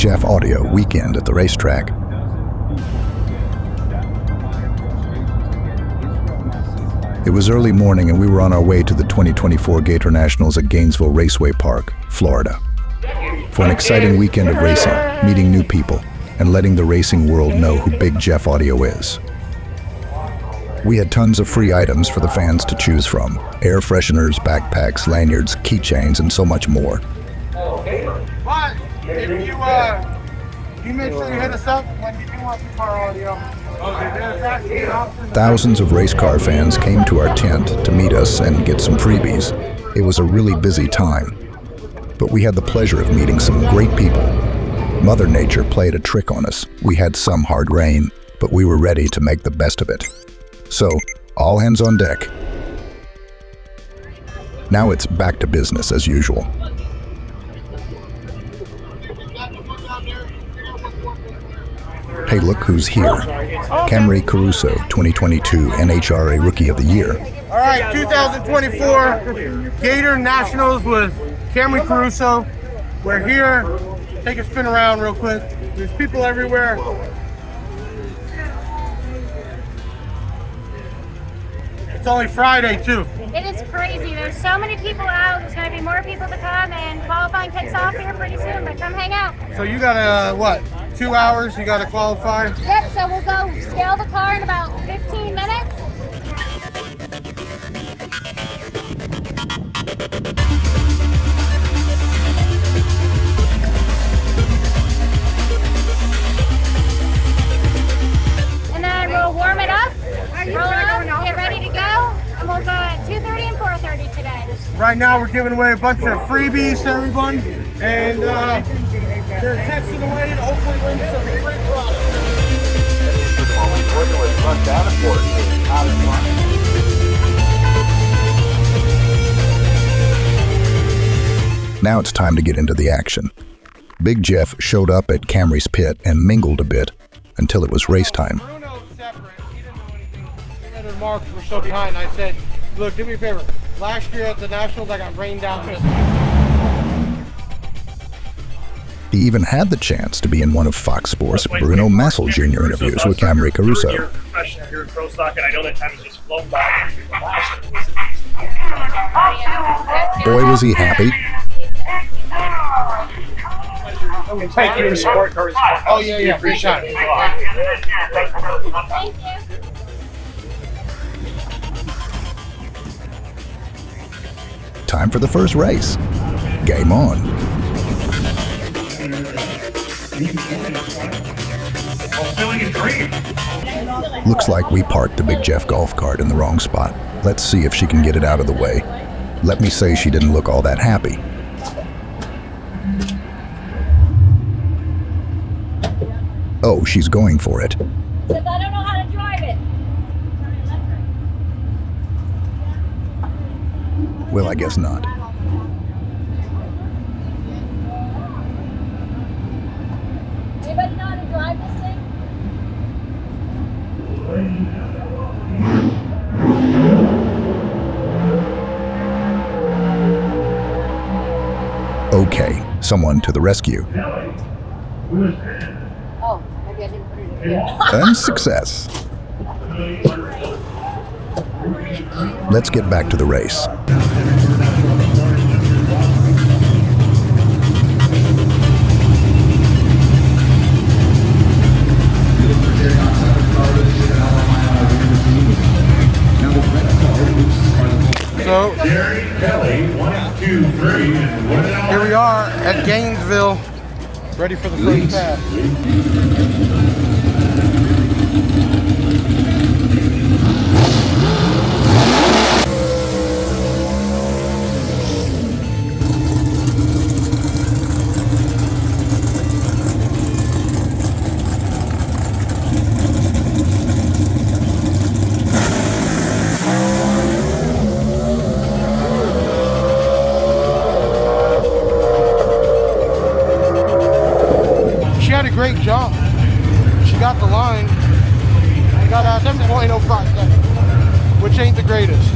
Jeff Audio weekend at the racetrack. It was early morning and we were on our way to the 2024 Gatornationals at Gainesville Raceway Park, Florida, for an exciting weekend of racing, meeting new people, and letting the racing world know who Big Jeff Audio is. We had tons of free items for the fans to choose from: air fresheners, backpacks, lanyards, keychains, and so much more. But if you make sure you hit us up when you do want the car audio. Thousands of race car fans came to our tent to meet us and get some freebies. It was a really busy time, but we had the pleasure of meeting some great people. Mother Nature played a trick on us. We had some hard rain, but we were ready to make the best of it. So, all hands on deck. Now it's back to business as usual. Hey, look who's here. Camry Caruso, 2022 NHRA Rookie of the Year. All right, 2024 Gatornationals with Camry Caruso. We're here. Take a spin around real quick. There's people everywhere. It's only Friday, too. It is crazy. There's so many people out. There's going to be more people to come, and qualifying kicks off here pretty soon, but come hang out. So you got what, 2 hours? You got to qualify? Yep, so we'll go scale the car in about 15 minutes. And then we'll warm it up, roll up, get ready to go, and we'll go at 2:30 and 4:30 today. Right now we're giving away a bunch of freebies to everyone, and they're texting away to hopefully win some free products. Now it's time to get into the action. Big Jeff showed up at Camry's pit and mingled a bit until it was race time. Bruno's separate. He didn't know anything. He and Mark were so behind. I said, look, do me a favor. Last year at the Nationals, I got rained down this. He even had the chance to be in one of Fox Sports' Bruno Massel Jr. interviews with Camry Caruso. You're a professional here in pro stock, and I know that time has just flown by. Boy, was he happy. Thank you for support cars. Oh, yeah, appreciate it. Thank you. Time for the first race. Game on. Looks like we parked the Big Jeff golf cart in the wrong spot. Let's see if she can get it out of the way. Let me say she didn't look all that happy. Oh, she's going for it. Because I don't know how to drive it. Well, I guess not. Anybody know how to drive this thing? Okay, someone to the rescue. Oh, maybe I didn't put it in here. And success. Let's get back to the race. So, here we are at Gainesville, ready for the first pass. Great jump. She got the line. She got 7.05 seconds, which ain't the greatest,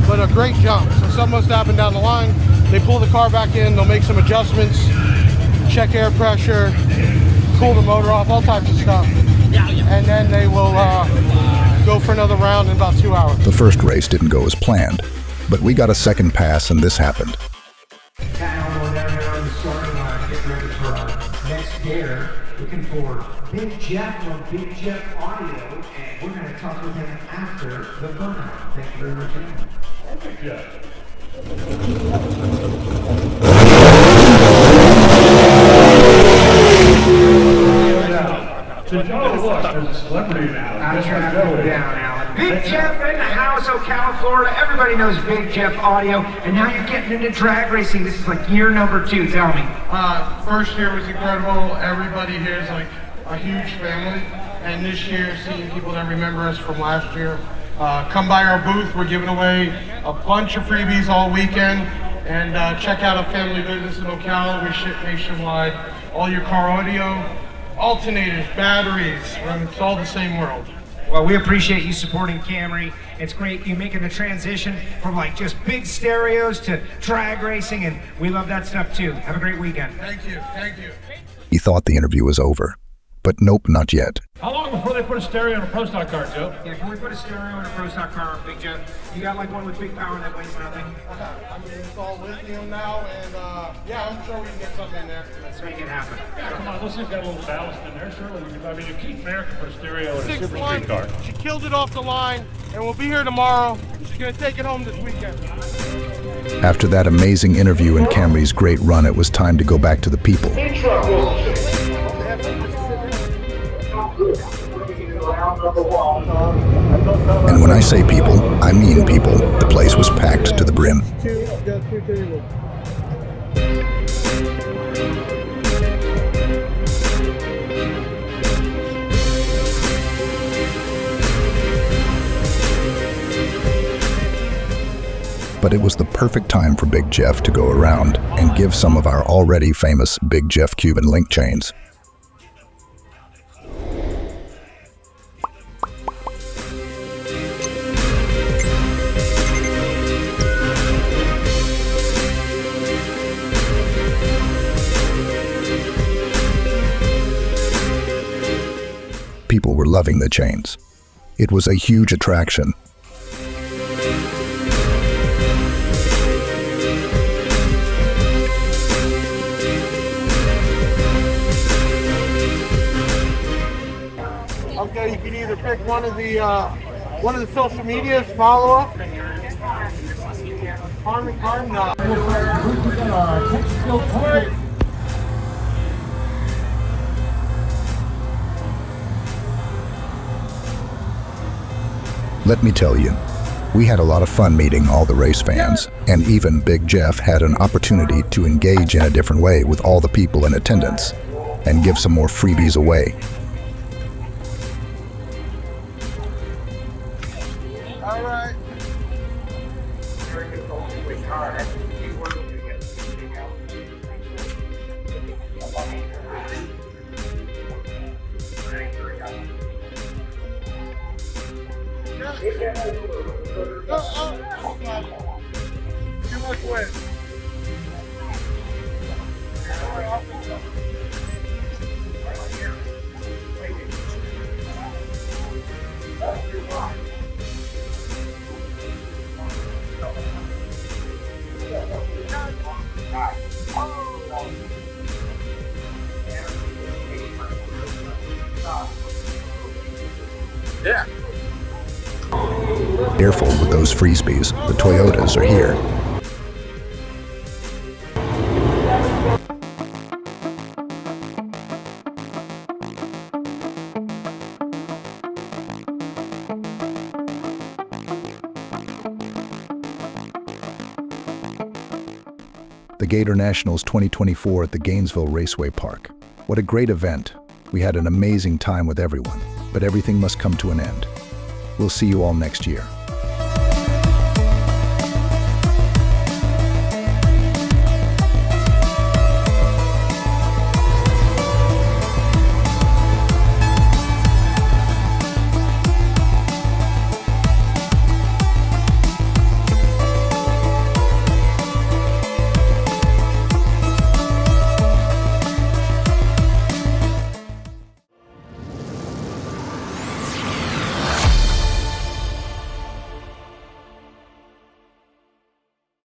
but a great jump. So something must happen down the line. They pull the car back in, they'll make some adjustments. check air pressure, cool the motor off, all types of stuff. And then they will go for another round in about 2 hours. The first race didn't go as planned, but we got a second pass and this happened. Now we're down here on the starting line, getting ready for our next Gator. Looking for Big Jeff from Big Jeff Audio, and we're going to talk with him after the burnout. Thank you very much. Yeah. So Joe, look, there's a celebrity now. I'm trying to go down, Alan. Big Jeff in the house, Ocala, Florida. Everybody knows Big Jeff Audio, and now you're getting into drag racing. This is like year number 2. Tell me. First year was incredible. Everybody here is like a huge family. And this year, seeing people that remember us from last year, come by our booth. We're giving away a bunch of freebies all weekend. And check out a family business in Ocala. We ship nationwide. All your car audio, alternators, batteries, it's all the same world. Well, we appreciate you supporting Camry. It's great you making the transition from like just big stereos to drag racing, and we love that stuff too. Have a great weekend. Thank you, thank you. He thought the interview was over, but nope, not yet. How long before they put a stereo in a Pro Stock car, Joe? Yeah, can we put a stereo in a Pro Stock car, Big Jeff? You got like one with big power that weighs nothing? I mean, it's all lithium now, and yeah, I'm sure we can get something in there. Let's make it happen. Yeah, come on, those things got a little ballast in there. Surely we can. I mean, you keep America for a stereo in a super street car. She killed it off the line, and we'll be here tomorrow. She's gonna take it home this weekend. After that amazing interview and Camry's great run, it was time to go back to the people. And when I say people, I mean people. The place was packed to the brim. But it was the perfect time for Big Jeff to go around and give some of our already famous Big Jeff Cuban link chains. People were loving the chains. It was a huge attraction. Okay, you can either pick one of the social medias, follow up. Let me tell you, we had a lot of fun meeting all the race fans, and even Big Jeff had an opportunity to engage in a different way with all the people in attendance and give some more freebies away. All right. Too much wind. Yeah. Careful with those freebies. The Toyotas are here. The Gatornationals 2024 at the Gainesville Raceway Park. What a great event. We had an amazing time with everyone, but everything must come to an end. We'll see you all next year.